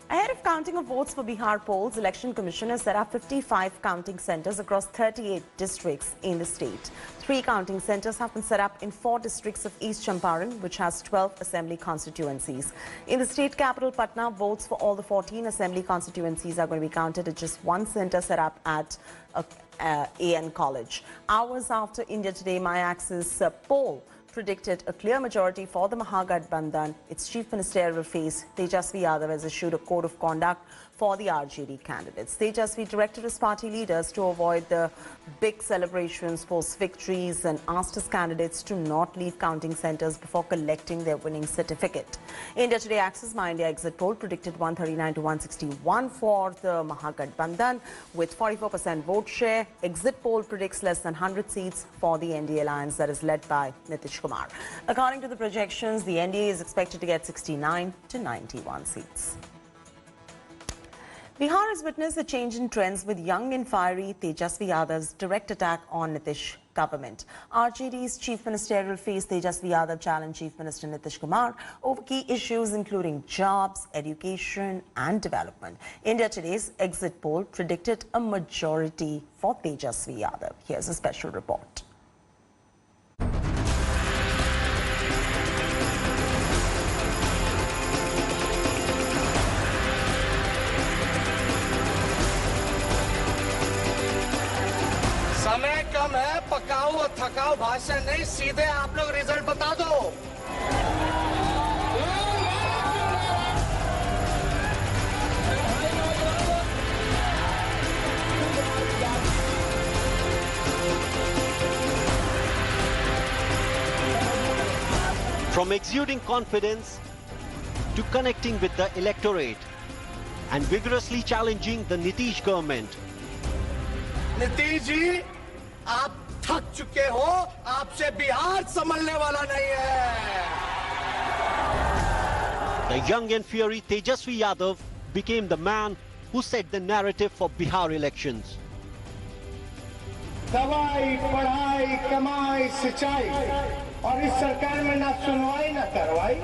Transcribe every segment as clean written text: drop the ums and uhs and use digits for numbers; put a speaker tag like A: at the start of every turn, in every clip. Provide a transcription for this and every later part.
A: Ahead of counting of votes for Bihar polls, Election Commission has set up 55 counting centers across 38 districts in the state. 3 counting centers have been set up in 4 districts of East Champaran, which has 12 assembly constituencies. In the state capital, Patna, votes for all the 14 assembly constituencies are going to be counted at just 1 center set up at AN College. Hours after India Today My Axis poll predicted a clear majority for the Mahagathbandhan, its chief ministerial face, Tejasvi Yadav, has issued a code of conduct for the RJD candidates. Tejasvi directed his party leaders to avoid the big celebrations, post-victories, and asked his candidates to not leave counting centers before collecting their winning certificate. India Today Access My India exit poll predicted 139 to 161 for the Mahagathbandhan with 44% vote share. Exit poll predicts less than 100 seats for the NDA alliance that is led by Nitish Kumar. According to the projections, the NDA is expected to get 69 to 91 seats. Bihar has witnessed a change in trends with young and fiery Tejasvi Yadav's direct attack on Nitish government. RJD's chief ministerial face Tejasvi Yadav challenged Chief Minister Nitish Kumar over key issues including jobs, education and development. India Today's exit poll predicted a majority for Tejasvi Yadav. Here's a special report.
B: समय कम है, पकाओ और थकाओ भाषण नहीं, सीधे आप लोग result बता दो।
C: From exuding confidence to connecting with the electorate and vigorously challenging the Nitish government.
B: Nitish ji, आप थक चुके हो, आपसे बिहार संभलने वाला नहीं है।
C: The young and fiery Tejasvi Yadav became the man who set the narrative for Bihar elections.
B: दवाई, पढ़ाई, कमाई, सिंचाई और इस सरकार में ना सुनवाई ना करवाई।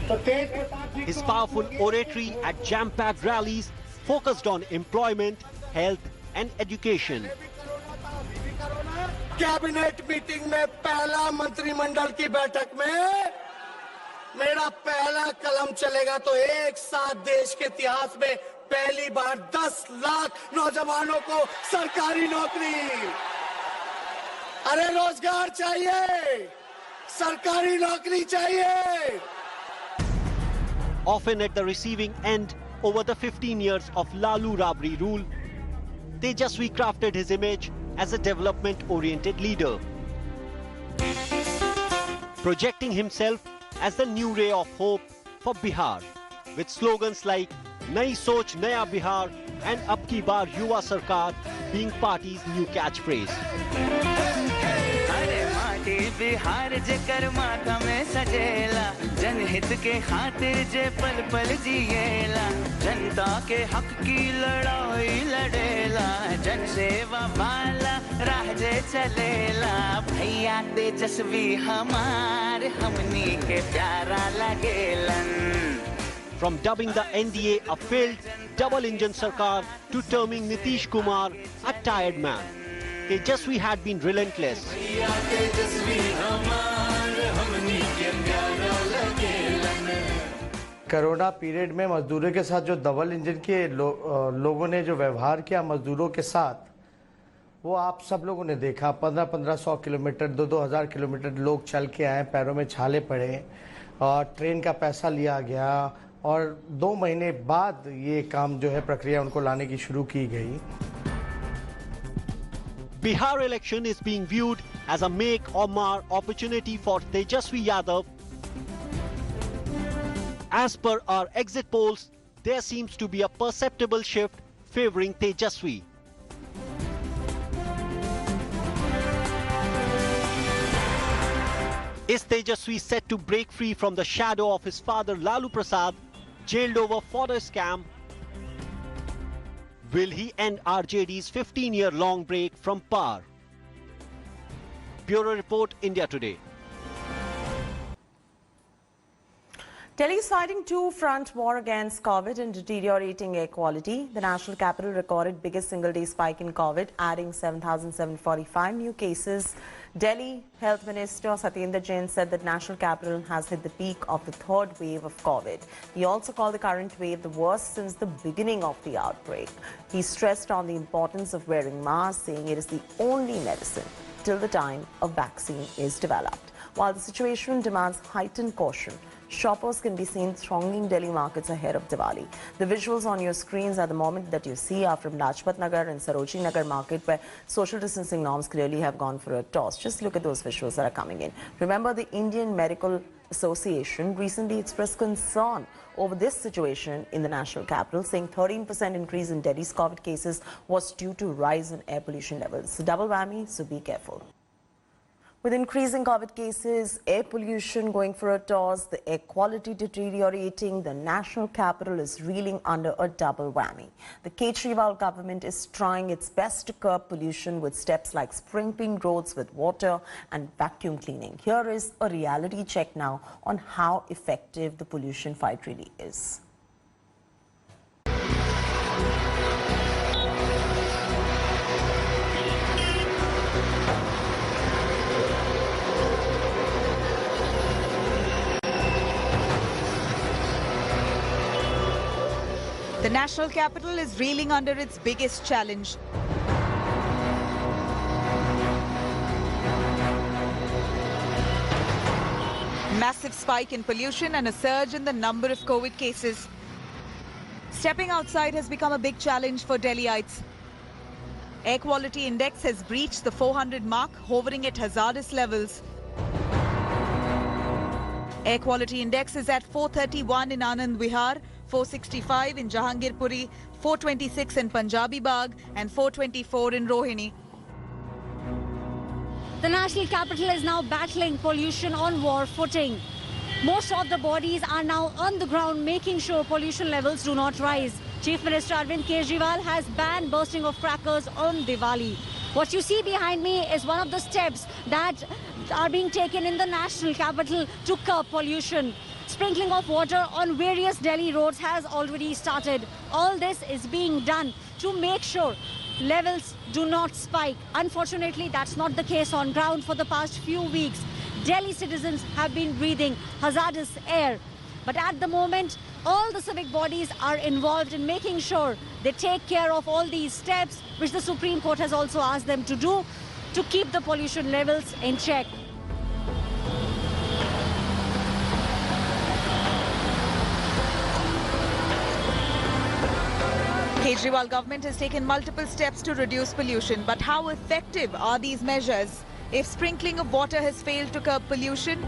B: तो तेज प्रताप जी
C: His powerful oratory at jam-packed rallies focused on employment, health and education.
B: Cabinet meeting में पहला मंत्रिमंडल की बैठक में मेरा पहला कलम चलेगा तो एक साथ देश के इतिहास में पहली बार 10 लाख नौजवानों को सरकारी नौकरी। अरे रोजगार चाहिए, सरकारी नौकरी चाहिए।
C: Often at the receiving end over the 15 years of Lalu Rabri rule, Tejasvi crafted his image as a development-oriented leader, projecting himself as the new ray of hope for Bihar, with slogans like Nai Soch Naya Bihar and Ab Ki Baar Yuva Sarkar being party's new catchphrase.
D: Bihar जेकर माथा में सजेला, जनहित के खातिर जे पल पल जिएला, जनता के हक की लड़ाई लड़ेला, जन सेवा वाला राह जे चलेला, भैया तेजस्वी हमार हमनी के प्यारा लगेलन।
C: From dubbing the NDA a failed double-engine Sarkar to terming Nitish Kumar a tired man, Tejasvi had been relentless.
E: Corona period में मजदूरों के साथ जो डबल इंजन के लोगों ने जो व्यवहार किया मजदूरों के साथ, वो आप सब लोगों ने देखा। 1500 किलोमीटर 2000 किलोमीटर लोग चल के आए, पैरों में छाले पड़े और ट्रेन का पैसा लिया गया और 2 महीने बाद ये काम जो है प्रक्रिया उनको लाने की शुरू की गई।
C: Bihar election is being viewed as a make or mar opportunity for Tejasvi Yadav. As per our exit polls, there seems to be a perceptible shift favoring Tejasvi. Is Tejasvi set to break free from the shadow of his father Lalu Prasad, jailed over for the scam? Will he end RJD's 15-year-long break from power? Bureau Report, India Today.
A: Delhi is fighting two-front war against COVID and deteriorating air quality. The national capital recorded biggest single-day spike in COVID, adding 7,745 new cases. Delhi Health Minister Satyendra Jain said that national capital has hit the peak of the third wave of COVID. He also called the current wave the worst since the beginning of the outbreak. He stressed on the importance of wearing masks, saying it is the only medicine till the time a vaccine is developed. While the situation demands heightened caution, shoppers can be seen thronging Delhi markets ahead of Diwali. The visuals on your screens at the moment that you see are from Lajpat Nagar and Sarojini Nagar market, where social distancing norms clearly have gone for a toss. Just look at those visuals that are coming in. Remember, the Indian Medical Association recently expressed concern over this situation in the national capital, saying 13% increase in Delhi's COVID cases was due to rise in air pollution levels. It's a double whammy, so be careful. With increasing COVID cases, air pollution going for a toss, the air quality deteriorating, the national capital is reeling under a double whammy. The Kejriwal government is trying its best to curb pollution with steps like sprinkling roads with water and vacuum cleaning. Here is a reality check now on how effective the pollution fight really is.
F: The national capital is reeling under its biggest challenge. Massive spike in pollution and a surge in the number of COVID cases. Stepping outside has become a big challenge for Delhiites. Air quality index has breached the 400 mark, hovering at hazardous levels. Air quality index is at 431 in Anand Vihar, 465 in Jahangirpuri, 426 in Punjabi Bagh and 424 in Rohini.
G: The national capital is now battling pollution on war footing. Most of the bodies are now on the ground making sure pollution levels do not rise. Chief Minister Arvind Kejriwal has banned bursting of crackers on Diwali. What you see behind me is one of the steps that are being taken in the national capital to curb pollution. Sprinkling of water on various Delhi roads has already started. All this is being done to make sure levels do not spike. Unfortunately, that's not the case on ground. For the past few weeks, Delhi citizens have been breathing hazardous air. But at the moment, all the civic bodies are involved in making sure they take care of all these steps, which the Supreme Court has also asked them to do, to keep the pollution levels in check.
F: Kejriwal government has taken multiple steps to reduce pollution, but how effective are these measures? If sprinkling of water has failed to curb pollution,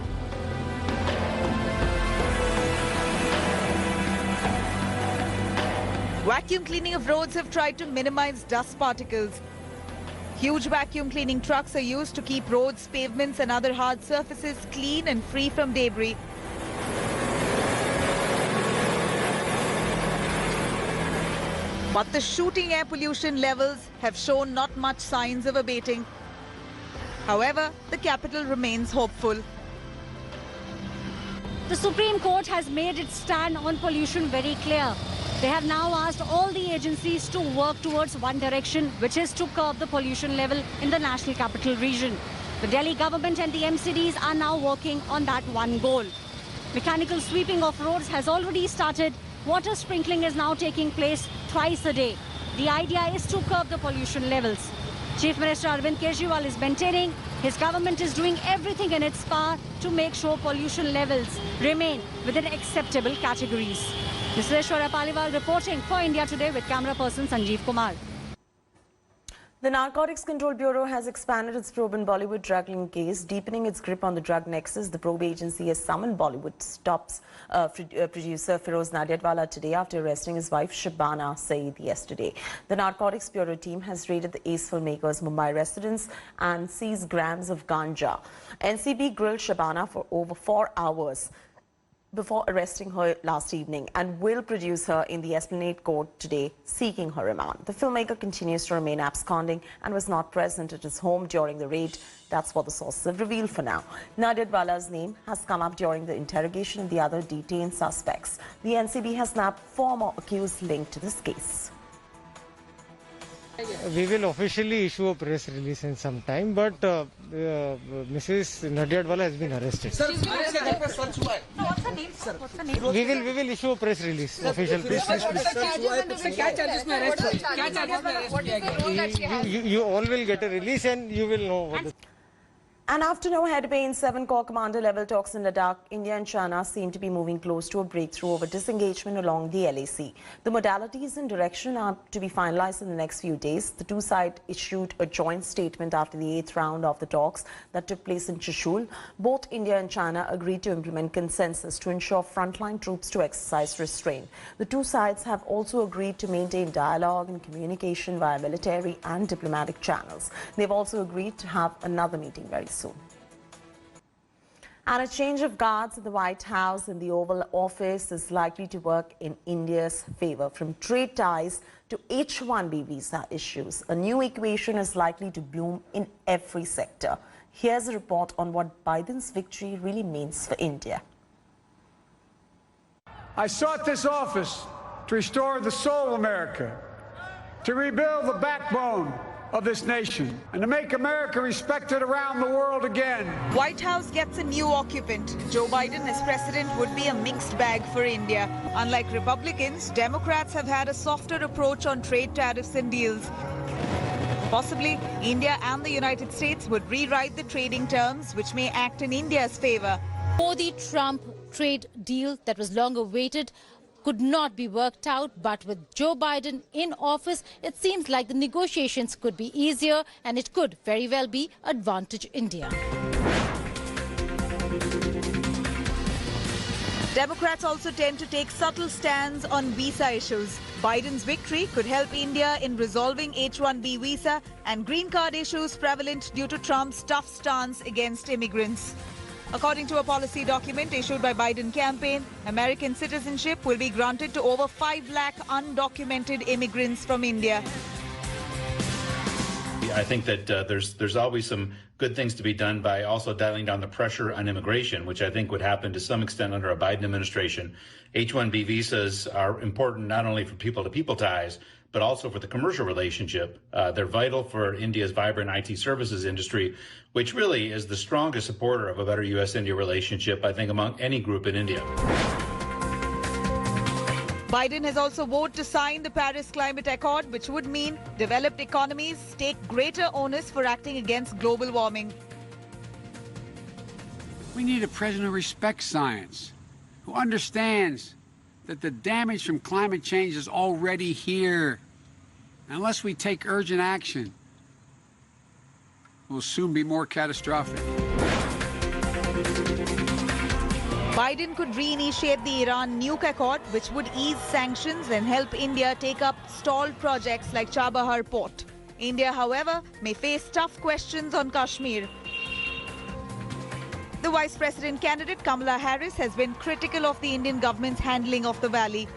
F: vacuum cleaning of roads have tried to minimize dust particles. Huge vacuum cleaning trucks are used to keep roads, pavements and other hard surfaces clean and free from debris. But the shooting air pollution levels have shown not much signs of abating. However, the capital remains hopeful.
G: The Supreme Court has made its stand on pollution very clear. They have now asked all the agencies to work towards one direction, which is to curb the pollution level in the national capital region. The Delhi government and the MCDs are now working on that one goal. Mechanical sweeping of roads has already started. Water sprinkling is now taking place twice a day. The idea is to curb the pollution levels. Chief Minister Arvind Kejriwal is maintaining his government is doing everything in its power to make sure pollution levels remain within acceptable categories. This is Aishwarya Paliwal reporting for India Today with camera person Sanjeev Kumar.
A: The Narcotics Control Bureau has expanded its probe in Bollywood drug-ring case, deepening its grip on the drug nexus. The probe agency has summoned Bollywood's top producer Feroz Nadiadwala today after arresting his wife Shabana Saeed yesterday. The Narcotics Bureau team has raided the Ace filmmaker's Mumbai residence and seized grams of ganja. NCB grilled Shabana for over 4 hours. before arresting her last evening and will produce her in the Esplanade Court today, seeking her remand. The filmmaker continues to remain absconding and was not present at his home during the raid. That's what the sources have revealed for now. Nadiadwala's name has come up during the interrogation of the other detained suspects. The NCB has nabbed 4 more accused linked to this case.
H: We will officially issue a press release in some time, but Mrs. Nadiadwala has been arrested.
I: Sir, what's her name, sir? What's her name?
H: We will issue a press release, official press release. You all will get a release and you will know what the...
A: And after no head-to-head 7-corps commander level talks in Ladakh, India and China seem to be moving close to a breakthrough over disengagement along the LAC. The modalities and direction are to be finalized in the next few days. The two sides issued a joint statement after the 8th round of the talks that took place in Trishul. Both India and China agreed to implement consensus to ensure frontline troops to exercise restraint. The two sides have also agreed to maintain dialogue and communication via military and diplomatic channels. They've also agreed to have another meeting very soon. And a change of guards at the White House and the Oval Office is likely to work in India's favor. From trade ties to H-1B visa issues, a new equation is likely to bloom in every sector. Here's a report on what Biden's victory really means for India.
J: I sought this office to restore the soul of America, to rebuild the backbone of this nation, and to make America respected around the world again.
F: White House gets a new occupant. Joe Biden as president would be a mixed bag for India. Unlike Republicans, Democrats have had a softer approach on trade tariffs and deals. Possibly, India and the United States would rewrite the trading terms, which may act in India's favor.
K: Modi-Trump trade deal that was long awaited could not be worked out, but with Joe Biden in office, it seems like the negotiations could be easier and it could very well be advantage India.
F: Democrats also tend to take subtle stands on visa issues. Biden's victory could help India in resolving H-1B visa and green card issues prevalent due to Trump's tough stance against immigrants. According to a policy document issued by Biden campaign, American citizenship will be granted to over 5 lakh undocumented immigrants from India.
L: I think that there's always some good things to be done by also dialing down the pressure on immigration, which I think would happen to some extent under a Biden administration. H-1B visas are important not only for people-to-people ties, but also for the commercial relationship. They're vital for India's vibrant IT services industry, which really is the strongest supporter of a better U.S.-India relationship, I think, among any group in India.
F: Biden has also vowed to sign the Paris Climate Accord, which would mean developed economies take greater onus for acting against global warming.
J: We need a president who respects science, who understands that the damage from climate change is already here. Unless we take urgent action, it will soon be more catastrophic.
F: Biden could reinitiate the Iran nuke accord, which would ease sanctions and help India take up stalled projects like Chabahar port. India, however, may face tough questions on Kashmir. The Vice President candidate Kamala Harris has been critical of the Indian government's handling of the valley.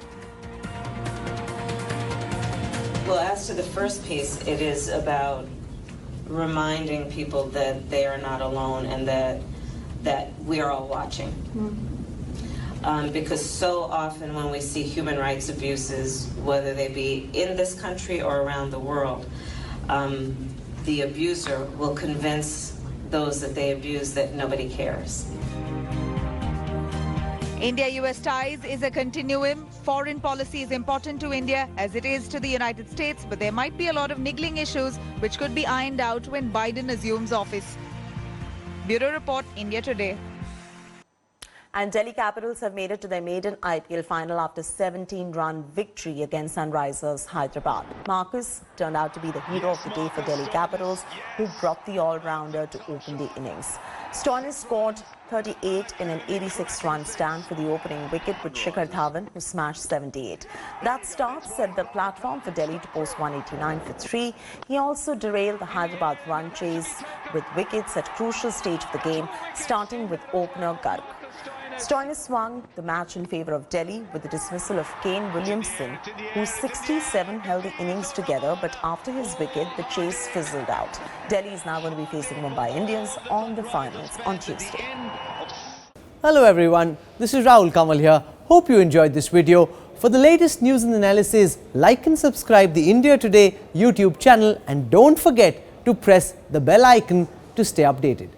M: Well, as to the first piece, it is about reminding people that they are not alone and that we are all watching. Because so often when we see human rights abuses, whether they be in this country or around the world, the abuser will convince those that they abuse that nobody cares.
F: India-US ties is a continuum. Foreign policy is important to India as it is to the United States, but there might be a lot of niggling issues which could be ironed out when Biden assumes office. Bureau Report, India Today.
A: And Delhi Capitals have made it to their maiden IPL final after 17-run victory against Sunrisers Hyderabad. Marcus turned out to be the hero of the day for Delhi Capitals, who brought the all-rounder to open the innings. Stoinis scored 38 in an 86-run stand for the opening wicket with Shikhar Dhawan, who smashed 78. That start set the platform for Delhi to post 189 for 3. He also derailed the Hyderabad run chase with wickets at crucial stage of the game, starting with opener Garg. Stoinis swung the match in favour of Delhi with the dismissal of Kane Williamson, whose 67 held the innings together, but after his wicket, the chase fizzled out. Delhi is now going to be facing Mumbai Indians on the finals on Tuesday.
N: Hello everyone, this is Rahul Kamal here. Hope you enjoyed this video. For the latest news and analysis, like and subscribe the India Today YouTube channel and don't forget to press the bell icon to stay updated.